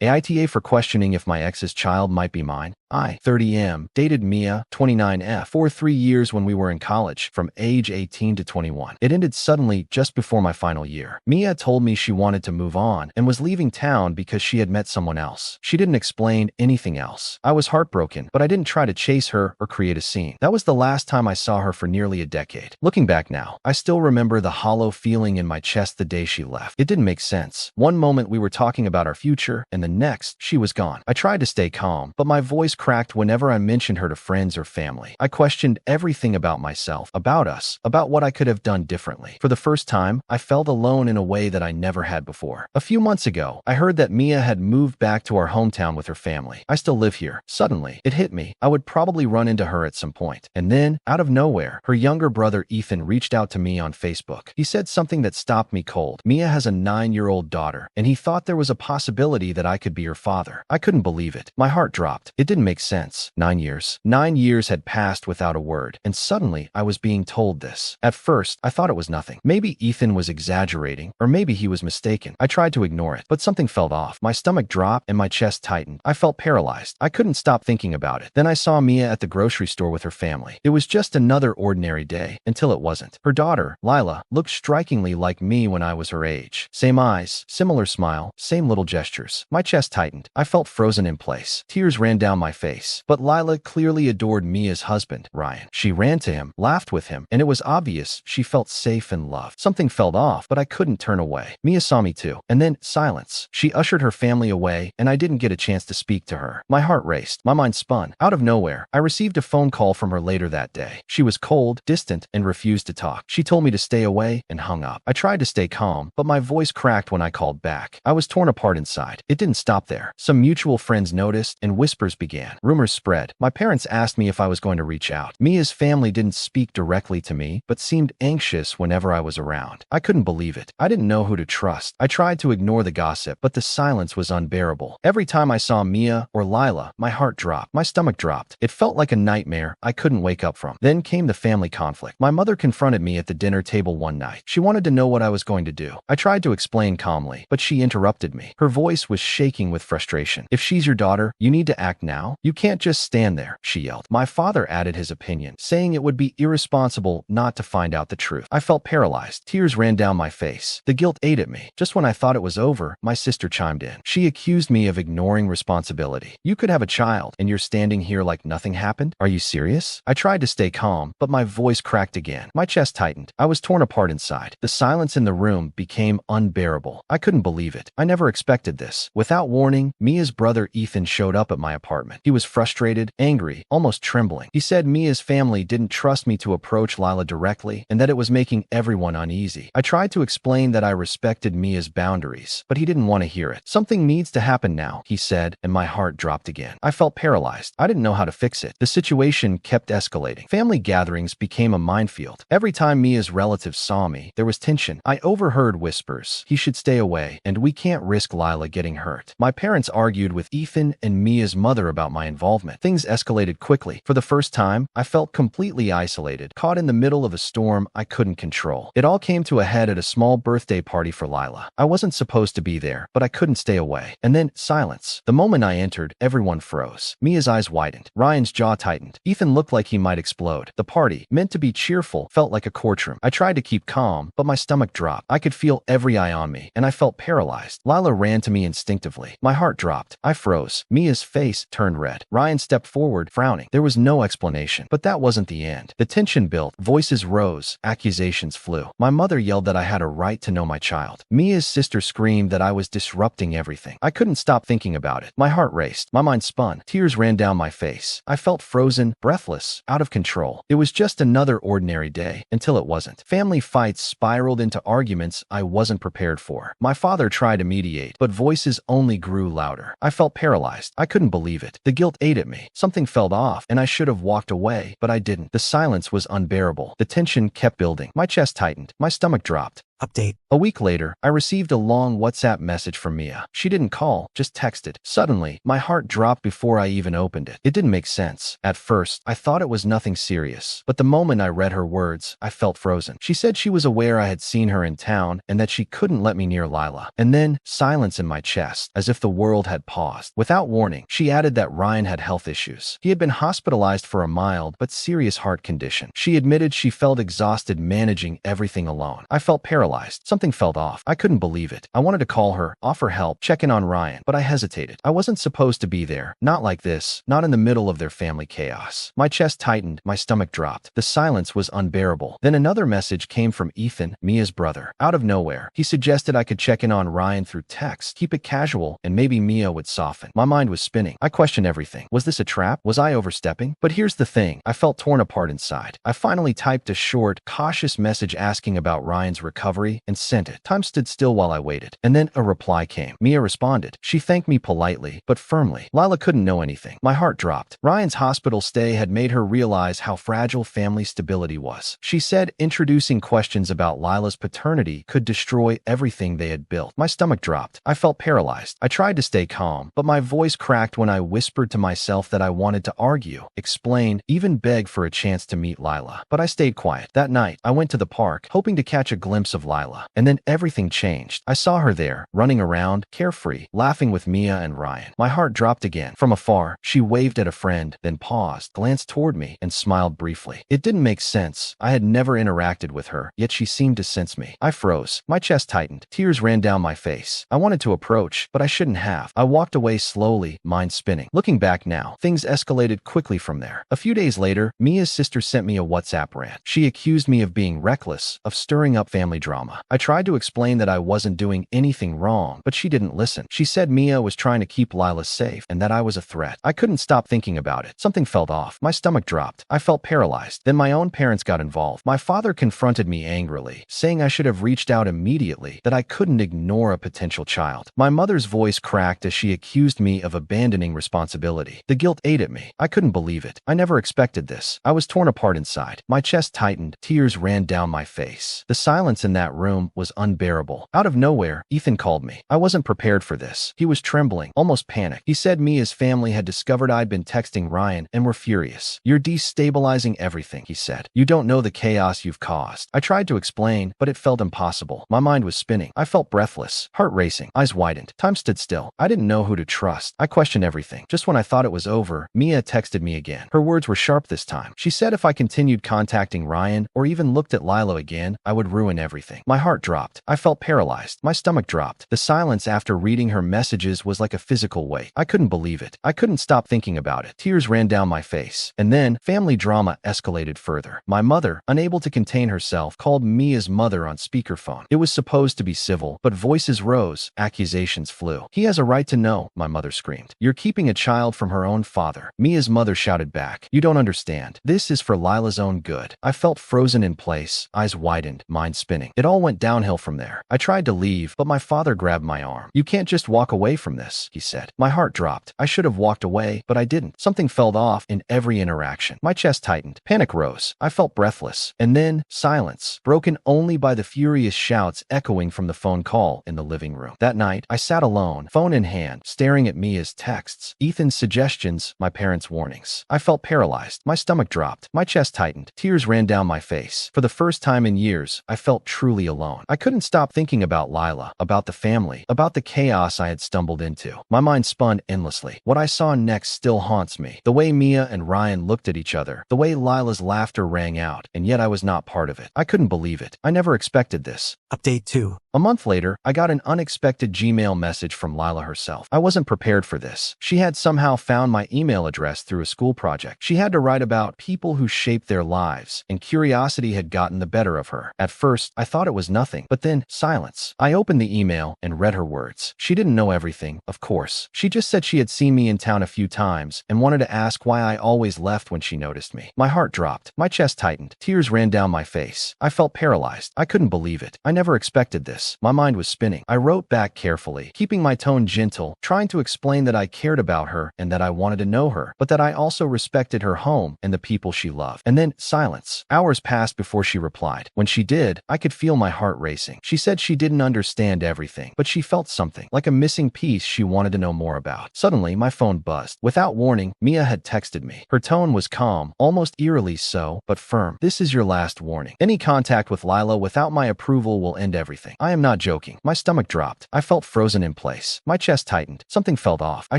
AITA for questioning if my ex's child might be mine. I, 30M, dated Mia, 29F, for 3 years when we were in college, from age 18 to 21. It ended suddenly just before my final year. Mia told me she wanted to move on and was leaving town because she had met someone else. She didn't explain anything else. I was heartbroken, but I didn't try to chase her or create a scene. That was the last time I saw her for nearly a decade. Looking back now, I still remember the hollow feeling in my chest the day she left. It didn't make sense. One moment we were talking about our future, and the next, she was gone. I tried to stay calm, but my voice cracked whenever I mentioned her to friends or family. I questioned everything about myself, about us, about what I could have done differently. For the first time, I felt alone in a way that I never had before. A few months ago, I heard that Mia had moved back to our hometown with her family. I still live here. Suddenly, it hit me. I would probably run into her at some point. And then, out of nowhere, her younger brother Ethan reached out to me on Facebook. He said something that stopped me cold. Mia has a 9-year-old daughter, and he thought there was a possibility that I could be her father. I couldn't believe it. My heart dropped. It didn't make sense. 9 years. 9 years had passed without a word, and suddenly I was being told this. At first, I thought it was nothing. Maybe Ethan was exaggerating, or maybe he was mistaken. I tried to ignore it, but something felt off. My stomach dropped and my chest tightened. I felt paralyzed. I couldn't stop thinking about it. Then I saw Mia at the grocery store with her family. It was just another ordinary day, until it wasn't. Her daughter, Lila, looked strikingly like me when I was her age. Same eyes, similar smile, same little gestures. My chest tightened. I felt frozen in place. Tears ran down my face. But Lila clearly adored Mia's husband, Ryan. She ran to him, laughed with him, and it was obvious she felt safe and loved. Something felt off, but I couldn't turn away. Mia saw me too. And then, silence. She ushered her family away, and I didn't get a chance to speak to her. My heart raced. My mind spun. Out of nowhere, I received a phone call from her later that day. She was cold, distant, and refused to talk. She told me to stay away and hung up. I tried to stay calm, but my voice cracked when I called back. I was torn apart inside. It didn't stop there. Some mutual friends noticed, and whispers began. Rumors spread. My parents asked me if I was going to reach out. Mia's family didn't speak directly to me, but seemed anxious whenever I was around. I couldn't believe it. I didn't know who to trust. I tried to ignore the gossip, but the silence was unbearable. Every time I saw Mia or Lila, my heart dropped. My stomach dropped. It felt like a nightmare I couldn't wake up from. Then came the family conflict. My mother confronted me at the dinner table one night. She wanted to know what I was going to do. I tried to explain calmly, but she interrupted me. Her voice was shaking with frustration. "If she's your daughter, you need to act now. You can't just stand there," she yelled. My father added his opinion, saying it would be irresponsible not to find out the truth. I felt paralyzed. Tears ran down my face. The guilt ate at me. Just when I thought it was over, my sister chimed in. She accused me of ignoring responsibility. "You could have a child, and you're standing here like nothing happened? Are you serious?" I tried to stay calm, but my voice cracked again. My chest tightened. I was torn apart inside. The silence in the room became unbearable. I couldn't believe it. I never expected this. Without warning, Mia's brother Ethan showed up at my apartment. He was frustrated, angry, almost trembling. He said Mia's family didn't trust me to approach Lila directly and that it was making everyone uneasy. I tried to explain that I respected Mia's boundaries, but he didn't want to hear it. "Something needs to happen now," he said, and my heart dropped again. I felt paralyzed. I didn't know how to fix it. The situation kept escalating. Family gatherings became a minefield. Every time Mia's relatives saw me, there was tension. I overheard whispers. "He should stay away," and "We can't risk Lila getting hurt." My parents argued with Ethan and Mia's mother about my involvement. Things escalated quickly. For the first time, I felt completely isolated, caught in the middle of a storm I couldn't control. It all came to a head at a small birthday party for Lila. I wasn't supposed to be there, but I couldn't stay away. And then, silence. The moment I entered, everyone froze. Mia's eyes widened. Ryan's jaw tightened. Ethan looked like he might explode. The party, meant to be cheerful, felt like a courtroom. I tried to keep calm, but my stomach dropped. I could feel every eye on me, and I felt paralyzed. Lila ran to me instinctively. My heart dropped. I froze. Mia's face turned red. Ryan stepped forward, frowning. There was no explanation, but that wasn't the end. The tension built. Voices rose. Accusations flew. My mother yelled that I had a right to know my child. Mia's sister screamed that I was disrupting everything. I couldn't stop thinking about it. My heart raced. My mind spun. Tears ran down my face. I felt frozen, breathless, out of control. It was just another ordinary day, until it wasn't. Family fights spiraled into arguments I wasn't prepared for. My father tried to mediate, but voices only grew louder. I felt paralyzed. I couldn't believe it. The guilt ate at me. Something felt off, and I should have walked away, but I didn't. The silence was unbearable. The tension kept building. My chest tightened. My stomach dropped. Update. A week later, I received a long WhatsApp message from Mia. She didn't call, just texted. Suddenly, my heart dropped before I even opened it. It didn't make sense. At first, I thought it was nothing serious, but the moment I read her words, I felt frozen. She said she was aware I had seen her in town and that she couldn't let me near Lila. And then, silence in my chest, as if the world had paused. Without warning, she added that Ryan had health issues. He had been hospitalized for a mild but serious heart condition. She admitted she felt exhausted managing everything alone. I felt paralyzed. Something felt off. I couldn't believe it. I wanted to call her, offer help, check in on Ryan, but I hesitated. I wasn't supposed to be there. Not like this. Not in the middle of their family chaos. My chest tightened. My stomach dropped. The silence was unbearable. Then another message came from Ethan, Mia's brother. Out of nowhere, he suggested I could check in on Ryan through text, keep it casual, and maybe Mia would soften. My mind was spinning. I questioned everything. Was this a trap? Was I overstepping? But here's the thing. I felt torn apart inside. I finally typed a short, cautious message asking about Ryan's recovery and sent it. Time stood still while I waited. And then a reply came. Mia responded. She thanked me politely, but firmly. Lila couldn't know anything. My heart dropped. Ryan's hospital stay had made her realize how fragile family stability was. She said introducing questions about Lila's paternity could destroy everything they had built. My stomach dropped. I felt paralyzed. I tried to stay calm, but my voice cracked when I whispered to myself that I wanted to argue, explain, even beg for a chance to meet Lila. But I stayed quiet. That night, I went to the park, hoping to catch a glimpse of Lila. And then everything changed. I saw her there, running around, carefree, laughing with Mia and Ryan. My heart dropped again. From afar, she waved at a friend, then paused, glanced toward me, and smiled briefly. It didn't make sense. I had never interacted with her, yet she seemed to sense me. I froze. My chest tightened. Tears ran down my face. I wanted to approach, but I shouldn't have. I walked away slowly, mind spinning. Looking back now, things escalated quickly from there. A few days later, Mia's sister sent me a WhatsApp rant. She accused me of being reckless, of stirring up family drama. I tried to explain that I wasn't doing anything wrong, but she didn't listen. She said Mia was trying to keep Lila safe and that I was a threat. I couldn't stop thinking about it. Something felt off. My stomach dropped. I felt paralyzed. Then my own parents got involved. My father confronted me angrily, saying I should have reached out immediately, that I couldn't ignore a potential child. My mother's voice cracked as she accused me of abandoning responsibility. The guilt ate at me. I couldn't believe it. I never expected this. I was torn apart inside. My chest tightened. Tears ran down my face. The silence in that room was unbearable. Out of nowhere, Ethan called me. I wasn't prepared for this. He was trembling, almost panicked. He said Mia's family had discovered I'd been texting Ryan and were furious. "You're destabilizing everything," he said. "You don't know the chaos you've caused." I tried to explain, but it felt impossible. My mind was spinning. I felt breathless, heart racing, eyes widened. Time stood still. I didn't know who to trust. I questioned everything. Just when I thought it was over, Mia texted me again. Her words were sharp this time. She said if I continued contacting Ryan or even looked at Lila again, I would ruin everything. My heart dropped. I felt paralyzed. My stomach dropped. The silence after reading her messages was like a physical weight. I couldn't believe it. I couldn't stop thinking about it. Tears ran down my face. And then, family drama escalated further. My mother, unable to contain herself, called Mia's mother on speakerphone. It was supposed to be civil, but voices rose. Accusations flew. "He has a right to know," my mother screamed. "You're keeping a child from her own father." Mia's mother shouted back, "You don't understand. This is for Lila's own good." I felt frozen in place, eyes widened, mind spinning. It all went downhill from there. I tried to leave, but my father grabbed my arm. "You can't just walk away from this," he said. My heart dropped. I should have walked away, but I didn't. Something felt off in every interaction. My chest tightened. Panic rose. I felt breathless. And then, silence, broken only by the furious shouts echoing from the phone call in the living room. That night, I sat alone, phone in hand, staring at Mia's texts, Ethan's suggestions, my parents' warnings. I felt paralyzed. My stomach dropped. My chest tightened. Tears ran down my face. For the first time in years, I felt truly alone. I couldn't stop thinking about Lila, about the family, about the chaos I had stumbled into. My mind spun endlessly. What I saw next still haunts me. The way Mia and Ryan looked at each other, the way Lila's laughter rang out, and yet I was not part of it. I couldn't believe it. I never expected this. Update 2. A month later, I got an unexpected Gmail message from Lila herself. I wasn't prepared for this. She had somehow found my email address through a school project. She had to write about people who shaped their lives, and curiosity had gotten the better of her. At first, I thought it was nothing, but then silence. I opened the email and read her words. She didn't know everything, of course. She just said she had seen me in town a few times and wanted to ask why I always left when she noticed me. My heart dropped. My chest tightened. Tears ran down my face. I felt paralyzed. I couldn't believe it. I never expected this. My mind was spinning. I wrote back carefully, keeping my tone gentle, trying to explain that I cared about her and that I wanted to know her, but that I also respected her home and the people she loved. And then silence. Hours passed before she replied. When she did, I could feel feel my heart racing. She said she didn't understand everything, but she felt something, like a missing piece she wanted to know more about. Suddenly, my phone buzzed. Without warning, Mia had texted me. Her tone was calm, almost eerily so, but firm. "This is your last warning. Any contact with Lila without my approval will end everything." I am not joking. My stomach dropped. I felt frozen in place. My chest tightened. Something felt off. I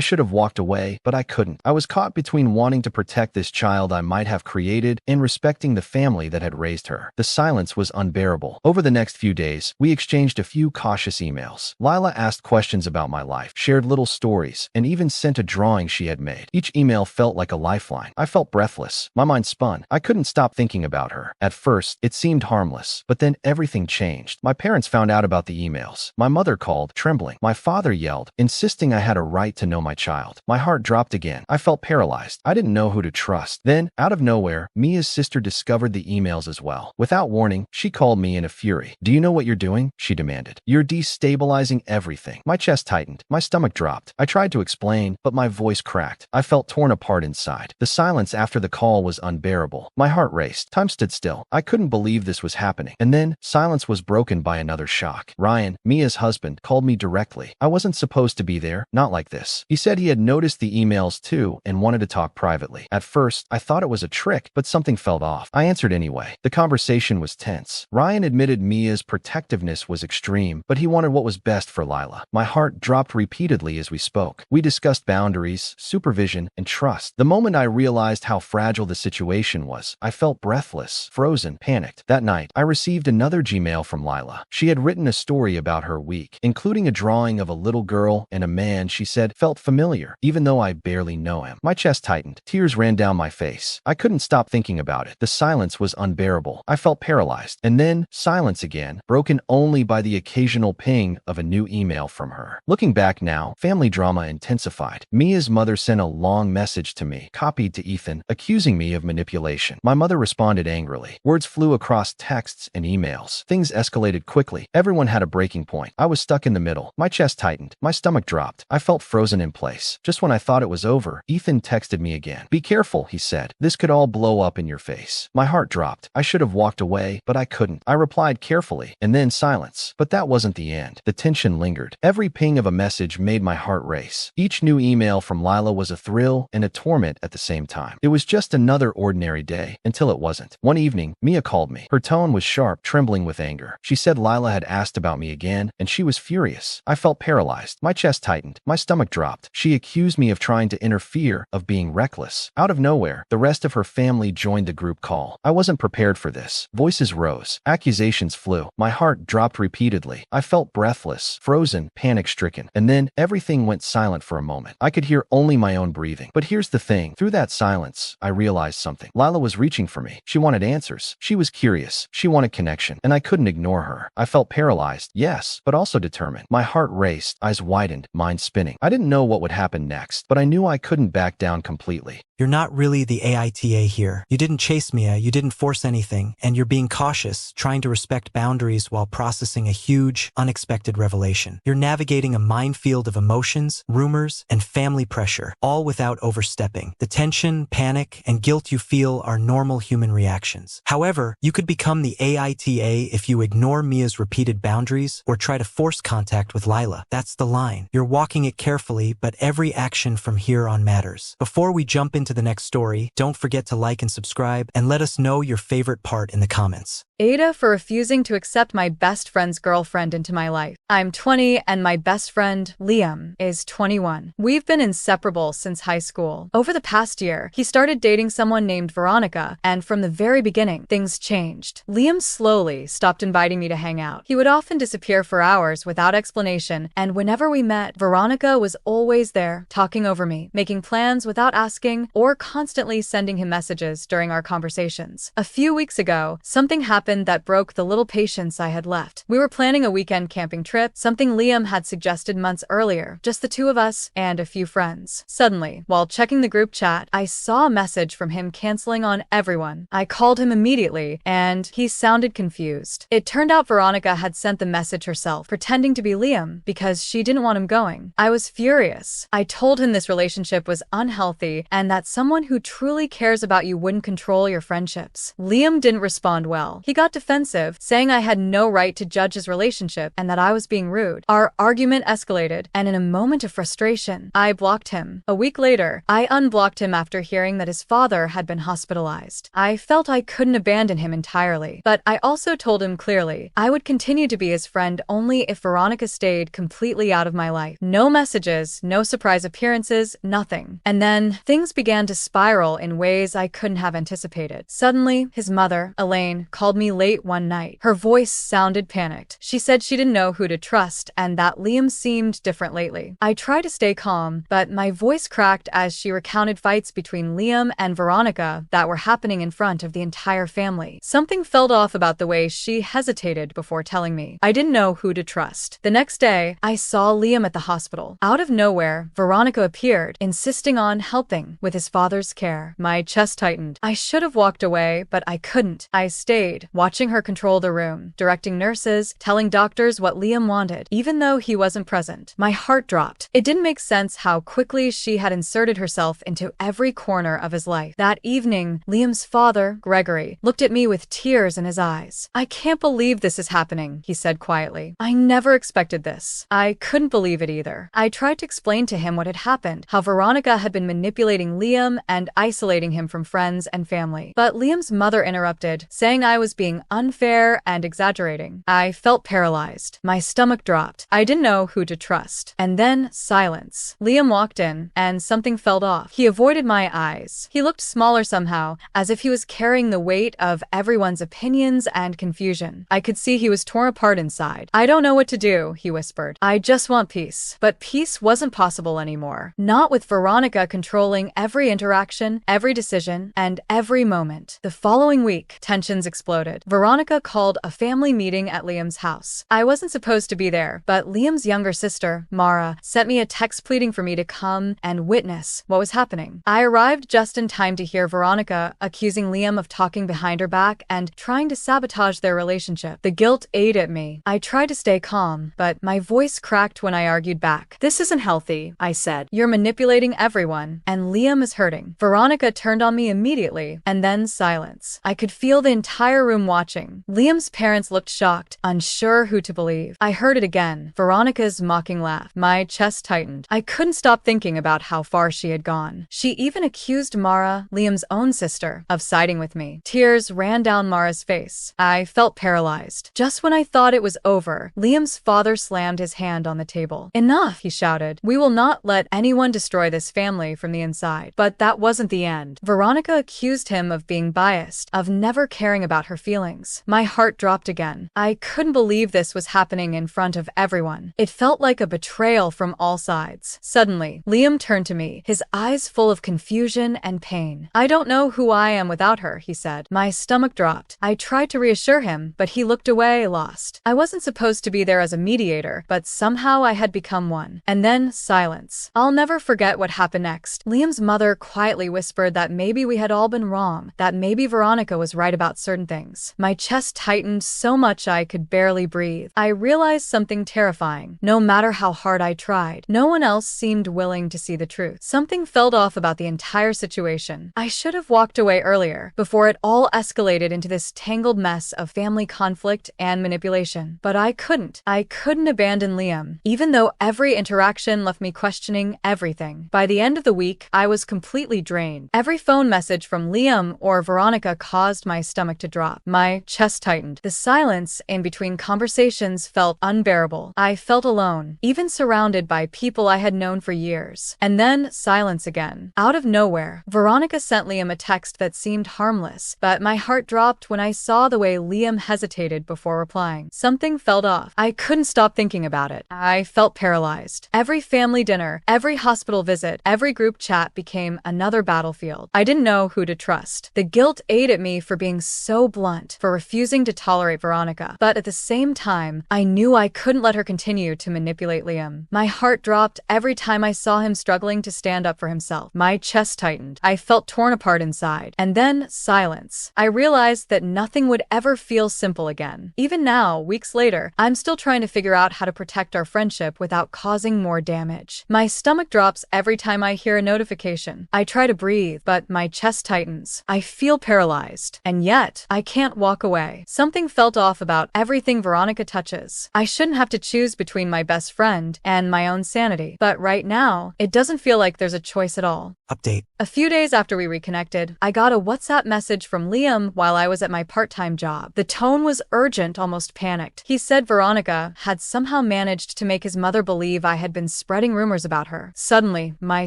should have walked away, but I couldn't. I was caught between wanting to protect this child I might have created and respecting the family that had raised her. The silence was unbearable. Over the next few days, we exchanged a few cautious emails. Lila asked questions about my life, shared little stories, and even sent a drawing she had made. Each email felt like a lifeline. I felt breathless. My mind spun. I couldn't stop thinking about her. At first, it seemed harmless, but then everything changed. My parents found out about the emails. My mother called, trembling. My father yelled, insisting I had a right to know my child. My heart dropped again. I felt paralyzed. I didn't know who to trust. Then, out of nowhere, Mia's sister discovered the emails as well. Without warning, she called me in a fury. "Do you know what you're doing?" she demanded. "You're destabilizing everything." My chest tightened. My stomach dropped. I tried to explain, but my voice cracked. I felt torn apart inside. The silence after the call was unbearable. My heart raced. Time stood still. I couldn't believe this was happening. And then, silence was broken by another shock. Ryan, Mia's husband, called me directly. I wasn't supposed to be there, not like this. He said he had noticed the emails too and wanted to talk privately. At first, I thought it was a trick, but something felt off. I answered anyway. The conversation was tense. Ryan admitted Mia's protectiveness was extreme, but he wanted what was best for Lila. My heart dropped repeatedly as we spoke. We discussed boundaries, supervision, and trust. The moment I realized how fragile the situation was, I felt breathless, frozen, panicked. That night, I received another Gmail from Lila. She had written a story about her week, including a drawing of a little girl and a man she said felt familiar, even though I barely know him. My chest tightened. Tears ran down my face. I couldn't stop thinking about it. The silence was unbearable. I felt paralyzed. And then, silence again, broken only by the occasional ping of a new email from her. Looking back now, family drama intensified. Mia's mother sent a long message to me, copied to Ethan, accusing me of manipulation. My mother responded angrily. Words flew across texts and emails. Things escalated quickly. Everyone had a breaking point. I was stuck in the middle. My chest tightened. My stomach dropped. I felt frozen in place. Just when I thought it was over, Ethan texted me again. "Be careful," he said. "This could all blow up in your face." My heart dropped. I should have walked away, but I couldn't. I replied carefully, and then silence. But that wasn't the end. The tension lingered. Every ping of a message made my heart race. Each new email from Lila was a thrill and a torment at the same time. It was just another ordinary day, until it wasn't. One evening, Mia called me. Her tone was sharp, trembling with anger. She said Lila had asked about me again, and she was furious. I felt paralyzed. My chest tightened. My stomach dropped. She accused me of trying to interfere, of being reckless. Out of nowhere, the rest of her family joined the group call. I wasn't prepared for this. Voices rose. Accusations flew. My heart dropped repeatedly. I felt breathless, frozen, panic-stricken. And then, everything went silent for a moment. I could hear only my own breathing. But here's the thing. Through that silence, I realized something. Lila was reaching for me. She wanted answers. She was curious. She wanted connection. And I couldn't ignore her. I felt paralyzed, yes, but also determined. My heart raced, eyes widened, mind spinning. I didn't know what would happen next, but I knew I couldn't back down completely. "You're not really the AITA here. You didn't chase Mia, you didn't force anything, and you're being cautious, trying to respect boundaries while processing a huge, unexpected revelation. You're navigating a minefield of emotions, rumors, and family pressure, all without overstepping. The tension, panic, and guilt you feel are normal human reactions. However, you could become the AITA if you ignore Mia's repeated boundaries or try to force contact with Lila. That's the line. You're walking it carefully, but every action from here on matters." Before we jump into the next story, don't forget to like and subscribe, and let us know your favorite part in the comments. AITA for refusing to accept my best friend's girlfriend into my life. I'm 20 and my best friend, Liam, is 21. We've been inseparable since high school. Over the past year, he started dating someone named Veronica, and from the very beginning, things changed. Liam slowly stopped inviting me to hang out. He would often disappear for hours without explanation, and whenever we met, Veronica was always there, talking over me, making plans without asking, or constantly sending him messages during our conversations. A few weeks ago, something happened that broke the little patience I had left. We were planning a weekend camping trip, something Liam had suggested months earlier, just the two of us and a few friends. Suddenly, while checking the group chat, I saw a message from him canceling on everyone. I called him immediately, and he sounded confused. It turned out Veronica had sent the message herself, pretending to be Liam, because she didn't want him going. I was furious. I told him this relationship was unhealthy and that that someone who truly cares about you wouldn't control your friendships. Liam didn't respond well. He got defensive, saying I had no right to judge his relationship and that I was being rude. Our argument escalated, and in a moment of frustration, I blocked him. A week later, I unblocked him after hearing that his father had been hospitalized. I felt I couldn't abandon him entirely, but I also told him clearly I would continue to be his friend only if Veronica stayed completely out of my life. No messages, no surprise appearances, nothing. And then, things began to spiral in ways I couldn't have anticipated. Suddenly, his mother, Elaine, called me late one night. Her voice sounded panicked. She said she didn't know who to trust and that Liam seemed different lately. I tried to stay calm, but my voice cracked as she recounted fights between Liam and Veronica that were happening in front of the entire family. Something felt off about the way she hesitated before telling me. I didn't know who to trust. The next day, I saw Liam at the hospital. Out of nowhere, Veronica appeared, insisting on helping with his father's care. My chest tightened. I should have walked away, but I couldn't. I stayed, watching her control the room, directing nurses, telling doctors what Liam wanted, even though he wasn't present. My heart dropped. It didn't make sense how quickly she had inserted herself into every corner of his life. That evening, Liam's father, Gregory, looked at me with tears in his eyes. I can't believe this is happening, he said quietly. I never expected this. I couldn't believe it either. I tried to explain to him what had happened, how Veronica had been manipulating Liam and isolating him from friends and family. But Liam's mother interrupted, saying I was being unfair and exaggerating. I felt paralyzed. My stomach dropped. I didn't know who to trust. And then silence. Liam walked in, and something felt off. He avoided my eyes. He looked smaller somehow, as if he was carrying the weight of everyone's opinions and confusion. I could see he was torn apart inside. I don't know what to do, he whispered. I just want peace. But peace wasn't possible anymore. Not with Veronica controlling every interaction, every decision, and every moment. The following week, tensions exploded. Veronica called a family meeting at Liam's house. I wasn't supposed to be there, but Liam's younger sister, Mara, sent me a text pleading for me to come and witness what was happening. I arrived just in time to hear Veronica accusing Liam of talking behind her back and trying to sabotage their relationship. The guilt ate at me. I tried to stay calm, but my voice cracked when I argued back. This isn't healthy, I said. You're manipulating everyone, and Liam is hurting. Veronica turned on me immediately, and then silence. I could feel the entire room watching. Liam's parents looked shocked, unsure who to believe. I heard it again, Veronica's mocking laugh. My chest tightened. I couldn't stop thinking about how far she had gone. She even accused Mara, Liam's own sister, of siding with me. Tears ran down Mara's face. I felt paralyzed. Just when I thought it was over, Liam's father slammed his hand on the table. Enough, he shouted. We will not let anyone destroy this family from the inside. But that wasn't the end. Veronica accused him of being biased, of never caring about her feelings. My heart dropped again. I couldn't believe this was happening in front of everyone. It felt like a betrayal from all sides. Suddenly, Liam turned to me, his eyes full of confusion and pain. I don't know who I am without her, he said. My stomach dropped. I tried to reassure him, but he looked away, lost. I wasn't supposed to be there as a mediator, but somehow I had become one. And then silence. I'll never forget what happened next. Liam's mother quietly whispered that maybe we had all been wrong, that maybe Veronica was right about certain things. My chest tightened so much I could barely breathe. I realized something terrifying. No matter how hard I tried, no one else seemed willing to see the truth. Something felt off about the entire situation. I should have walked away earlier, before it all escalated into this tangled mess of family conflict and manipulation. But I couldn't. I couldn't abandon Liam, even though every interaction left me questioning everything. By the end of the week, I was completely drained. Every phone message from Liam or Veronica caused my stomach to drop. My chest tightened. The silence in between conversations felt unbearable. I felt alone, even surrounded by people I had known for years. And then silence again. Out of nowhere, Veronica sent Liam a text that seemed harmless, but my heart dropped when I saw the way Liam hesitated before replying. Something felt off. I couldn't stop thinking about it. I felt paralyzed. Every family dinner, every hospital visit, every group chat became another battlefield. I didn't know who to trust. The guilt ate at me for being so blunt, for refusing to tolerate Veronica. But at the same time, I knew I couldn't let her continue to manipulate Liam. My heart dropped every time I saw him struggling to stand up for himself. My chest tightened. I felt torn apart inside. And then silence. I realized that nothing would ever feel simple again. Even now, weeks later, I'm still trying to figure out how to protect our friendship without causing more damage. My stomach drops every time I hear a notification conversation. I try to breathe, but my chest tightens. I feel paralyzed. And yet, I can't walk away. Something felt off about everything Veronica touches. I shouldn't have to choose between my best friend and my own sanity. But right now, it doesn't feel like there's a choice at all. Update. A few days after we reconnected, I got a WhatsApp message from Liam while I was at my part-time job. The tone was urgent, almost panicked. He said Veronica had somehow managed to make his mother believe I had been spreading rumors about her. Suddenly, my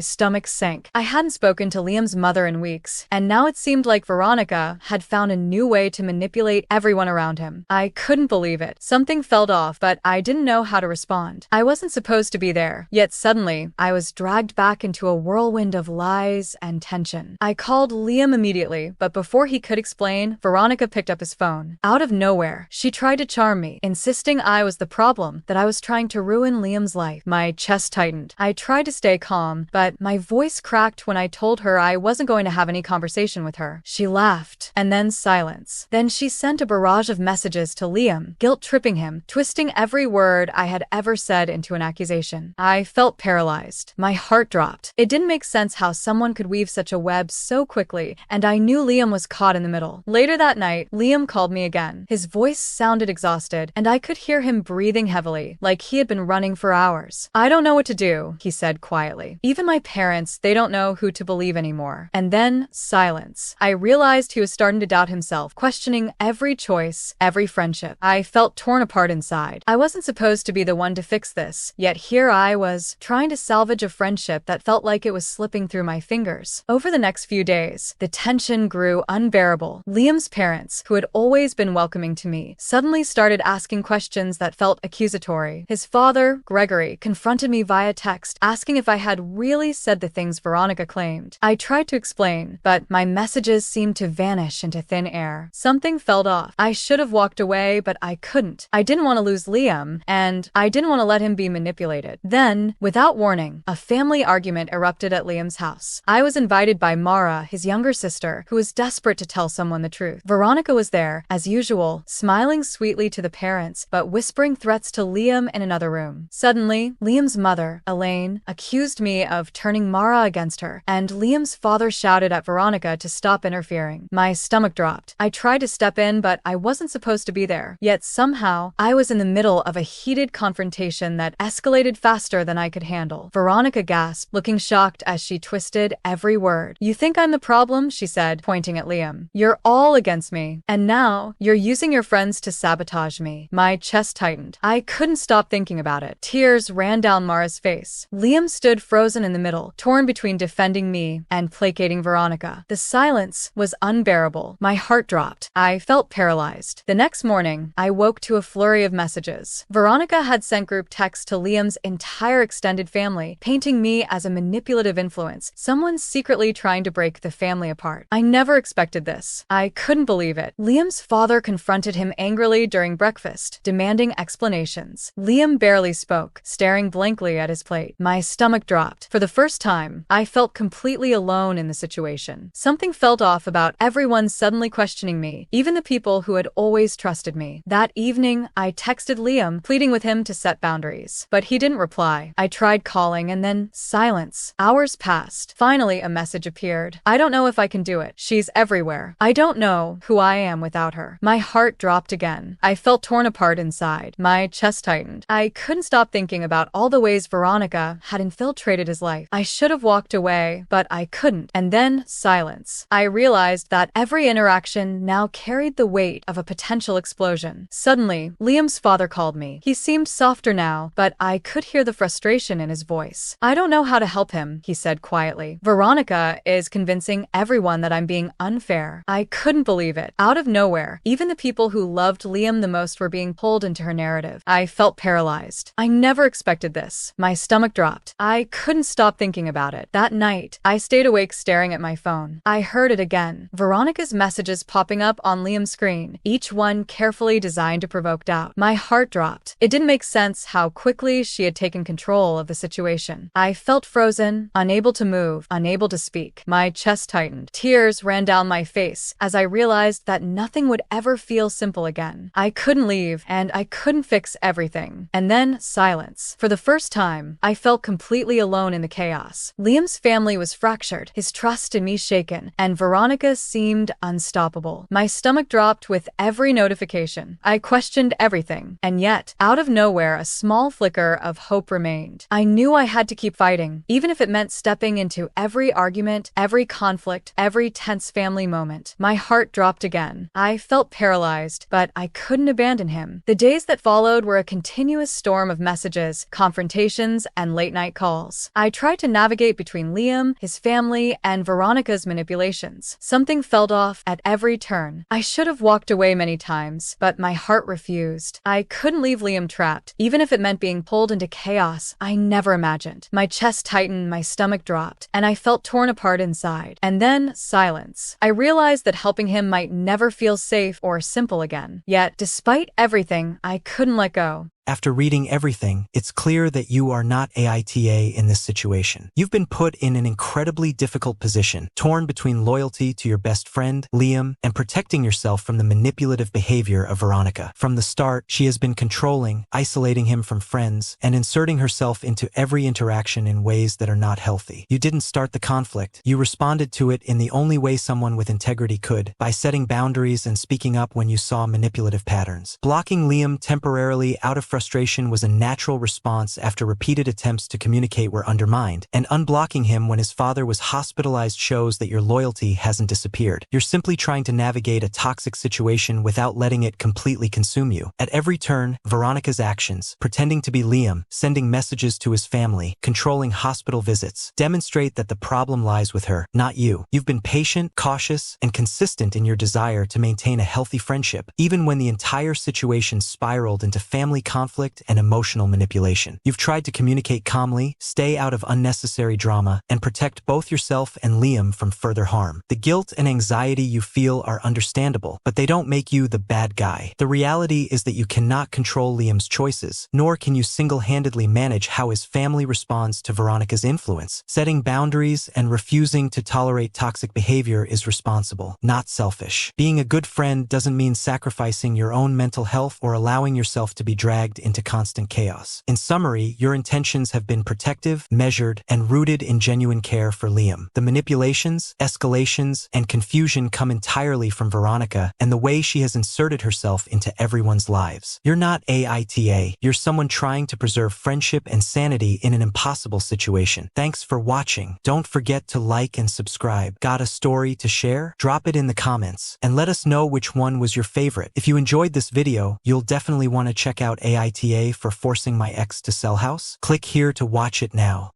stomach sank. I hadn't spoken to Liam's mother in weeks, and now it seemed like Veronica had found a new way to manipulate everyone around him. I couldn't believe it. Something felt off, but I didn't know how to respond. I wasn't supposed to be there, yet suddenly, I was dragged back into a whirlwind of lies and tension. I called Liam immediately, but before he could explain, Veronica picked up his phone. Out of nowhere, she tried to charm me, insisting I was the problem, that I was trying to ruin Liam's life. My chest tightened. I tried to stay calm, but my voice cracked when I told her I wasn't going to have any conversation with her. She laughed, and then silence. Then she sent a barrage of messages to Liam, guilt-tripping him, twisting every word I had ever said into an accusation. I felt paralyzed. My heart dropped. It didn't make sense how someone could weave such a web so quickly, and I knew Liam was caught in the middle. Later that night, Liam called me again. His voice sounded exhausted, and I could hear him breathing heavily, like he had been running for hours. I don't know what to do, he said quietly. Even my parents, they don't know who to believe anymore. And then, silence. I realized he was starting to doubt himself, questioning every choice, every friendship. I felt torn apart inside. I wasn't supposed to be the one to fix this, yet here I was, trying to salvage a friendship that felt like it was slipping through my fingers. Over the next few days, the tension grew unbearable. Liam's parents, who had always been welcoming to me, suddenly started asking questions that felt accusatory. His father, Gregory, confronted me via text, asking if I had really said the things Veronica claimed. I tried to explain, but my messages seemed to vanish into thin air. Something felt off. I should have walked away, but I couldn't. I didn't want to lose Liam, and I didn't want to let him be manipulated. Then, without warning, a family argument erupted at Liam's house. I was invited by Mara, his younger sister, who was desperate to tell someone the truth. Veronica was there, as usual, smiling sweetly to the parents, but whispering threats to Liam in another room. Suddenly, Liam's mother, Elaine, accused me of turning Mara against her, and Liam's father shouted at Veronica to stop interfering. My stomach dropped. I tried to step in, but I wasn't supposed to be there. Yet somehow, I was in the middle of a heated confrontation that escalated faster than I could handle. Veronica gasped, looking shocked as she twisted every word. "You think I'm the problem?" she said, pointing at Liam. "You're all against me. And now, you're using your friends to sabotage me." My chest tightened. I couldn't stop thinking about it. Tears ran down Mara's face. Liam stood frozen in the middle, torn between defending me and placating Veronica. The silence was unbearable. My heart dropped. I felt paralyzed. The next morning, I woke to a flurry of messages. Veronica had sent group texts to Liam's entire extended family, painting me as a manipulative influence, someone secretly trying to break the family apart. I never expected this. I couldn't believe it. Liam's father confronted him angrily during breakfast, demanding explanations. Liam barely spoke, staring blankly at his plate. My stomach dropped. For the first time, I felt completely alone in the situation. Something felt off about everyone suddenly questioning me, even the people who had always trusted me. That evening, I texted Liam, pleading with him to set boundaries. But he didn't reply. I tried calling, and then silence. Hours passed. Finally, a message appeared. "I don't know if I can do it. She's everywhere. I don't know who I am without her." My heart dropped again. I felt torn apart inside. My chest tightened. I couldn't stop thinking about all the ways Veronica had infiltrated his life. I should have walked away, but I couldn't. And then, silence. I realized that every interaction now carried the weight of a potential explosion. Suddenly, Liam's father called me. He seemed softer now, but I could hear the frustration in his voice. "I don't know how to help him," he said quietly. "Veronica is convincing everyone that I'm being unfair." I couldn't believe it. Out of nowhere, even the people who loved Liam the most were being pulled into her narrative. I felt paralyzed. I never expected this. My stomach dropped. I couldn't stop thinking about it. That night, I stayed awake staring at my phone. I heard it again. Veronica's messages popping up on Liam's screen, each one carefully designed to provoke doubt. My heart dropped. It didn't make sense how quickly she had taken control of the situation. I felt frozen, unable to move, unable to speak. My chest tightened. Tears ran down my face as I realized that nothing would ever feel simple again. I couldn't leave, and I couldn't fix everything. And then, silence. For the first time, I felt completely alone in the chaos. Liam's family family was fractured, his trust in me shaken, and Veronica seemed unstoppable. My stomach dropped with every notification. I questioned everything, and yet, out of nowhere, a small flicker of hope remained. I knew I had to keep fighting, even if it meant stepping into every argument, every conflict, every tense family moment. My heart dropped again. I felt paralyzed, but I couldn't abandon him. The days that followed were a continuous storm of messages, confrontations, and late-night calls. I tried to navigate between Liam, his family, and Veronica's manipulations. Something felt off at every turn. I should have walked away many times, but my heart refused. I couldn't leave Liam trapped, even if it meant being pulled into chaos I never imagined. My chest tightened, my stomach dropped, and I felt torn apart inside. And then, silence. I realized that helping him might never feel safe or simple again. Yet, despite everything, I couldn't let go. After reading everything, it's clear that you are not AITA in this situation. You've been put in an incredibly difficult position, torn between loyalty to your best friend, Liam, and protecting yourself from the manipulative behavior of Veronica. From the start, she has been controlling, isolating him from friends, and inserting herself into every interaction in ways that are not healthy. You didn't start the conflict. You responded to it in the only way someone with integrity could, by setting boundaries and speaking up when you saw manipulative patterns. Blocking Liam temporarily out of frustration was a natural response after repeated attempts to communicate were undermined, and unblocking him when his father was hospitalized shows that your loyalty hasn't disappeared. You're simply trying to navigate a toxic situation without letting it completely consume you. At every turn, Veronica's actions, pretending to be Liam, sending messages to his family, controlling hospital visits, demonstrate that the problem lies with her, not you. You've been patient, cautious, and consistent in your desire to maintain a healthy friendship, even when the entire situation spiraled into family conflict and emotional manipulation. You've tried to communicate calmly, stay out of unnecessary drama, and protect both yourself and Liam from further harm. The guilt and anxiety you feel are understandable, but they don't make you the bad guy. The reality is that you cannot control Liam's choices, nor can you single-handedly manage how his family responds to Veronica's influence. Setting boundaries and refusing to tolerate toxic behavior is responsible, not selfish. Being a good friend doesn't mean sacrificing your own mental health or allowing yourself to be dragged into constant chaos. In summary, your intentions have been protective, measured, and rooted in genuine care for Liam. The manipulations, escalations, and confusion come entirely from Veronica and the way she has inserted herself into everyone's lives. You're not AITA. You're someone trying to preserve friendship and sanity in an impossible situation. Thanks for watching. Don't forget to like and subscribe. Got a story to share? Drop it in the comments and let us know which one was your favorite. If you enjoyed this video, you'll definitely want to check out AITA for forcing my ex to sell house. Click here to watch it now.